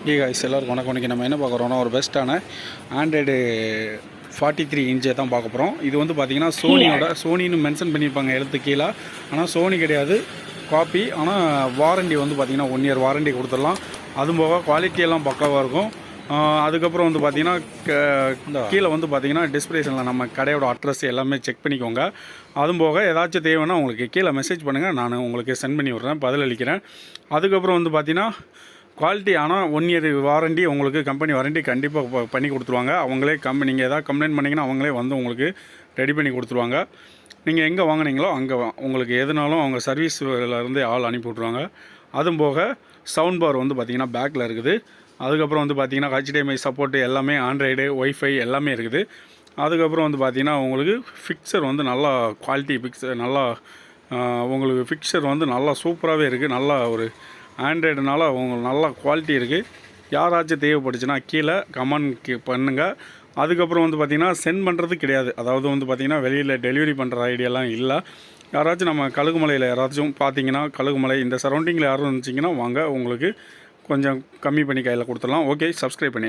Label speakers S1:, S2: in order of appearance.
S1: guys எல்லாருக்கும் வணக்கம். இன்றைக்கி நம்ம என்ன பார்க்குறோன்னா ஒரு பெஸ்ட்டான ஆண்ட்ராய்டு 43 இன்ச்சை தான் பார்க்க போகிறோம். இது வந்து பார்த்திங்கன்னா சோனின்னு மென்ஷன் பண்ணியிருப்பாங்க எழுத்து கீழே. ஆனால் சோனி கிடையாது, காப்பி. ஆனால் வாரண்டி வந்து பார்த்திங்கன்னா 1 இயர் வாரண்டி கொடுத்துடலாம். அதுவும் போக குவாலிட்டியெல்லாம் பக்காவாக இருக்கும். அதுக்கப்புறம் வந்து பார்த்திங்கன்னா கீழே வந்து பார்த்திங்கன்னா டிஸ்பிளேஷனில் நம்ம கடையோட அட்ரஸ் எல்லாமே செக் பண்ணிக்கோங்க. அதுவும் போக ஏதாச்சும் தேவைன்னா உங்களுக்கு கீழே மெசேஜ் பண்ணுங்கள், நான் உங்களுக்கு சென்ட் பண்ணி விட்றேன், பதிலளிக்கிறேன். அதுக்கப்புறம் வந்து பார்த்திங்கன்னா குவாலிட்டி ஆனால் 1 இயர் வாரண்டி உங்களுக்கு கம்பெனி வாரண்டி கண்டிப்பாக பண்ணி கொடுத்துருவாங்க. அவங்களே நீங்கள் எதாவது கம்ப்ளைண்ட் பண்ணிங்கன்னா அவங்களே வந்து உங்களுக்கு ரெடி பண்ணி கொடுத்துருவாங்க. நீங்கள் எங்கே வாங்கினீங்களோ அங்கே உங்களுக்கு எதுனாலும் அவங்க சர்வீஸ்லேருந்து ஆள் அனுப்பி விட்ருவாங்க. அதுவும் போக சவுண்ட் பார் வந்து பார்த்திங்கன்னா பேக்கில் இருக்குது. அதுக்கப்புறம் வந்து பார்த்திங்கன்னா HDMI சப்போர்ட்டு எல்லாமே, ஆண்ட்ராய்டு ஒய்ஃபை எல்லாமே இருக்குது. அதுக்கப்புறம் வந்து பார்த்திங்கன்னா உங்களுக்கு ஃபிக்சர் வந்து நல்லா குவாலிட்டி ஃபிக்சர், நல்லா உங்களுக்கு ஃபிக்சர் வந்து நல்லா சூப்பராகவே இருக்குது. நல்லா ஒரு ஆண்ட்ராய்டுனால உங்களுக்கு நல்லா குவாலிட்டி இருக்குது. யாராச்சும் தேவைப்பட்டுச்சுன்னா கீழே கமெண்ட் பண்ணுங்கள். அதுக்கப்புறம் வந்து பார்த்திங்கன்னா சென்ட் பண்ணுறது கிடையாது. அதாவது வந்து பார்த்திங்கன்னா வெளியில் டெலிவரி பண்ணுற ஐடியாலாம் இல்லை. யாராச்சும் நம்ம கழுகுமலையில் யாராச்சும் பார்த்தீங்கன்னா, கழுகுமலை இந்த சரௌண்டிங்கில் யாரும் இருந்துச்சிங்கன்னா வாங்க, உங்களுக்கு கொஞ்சம் கம்மி பண்ணி கையில் கொடுத்துடலாம். ஓகே, சப்ஸ்கிரைப் பண்ணிடுங்க.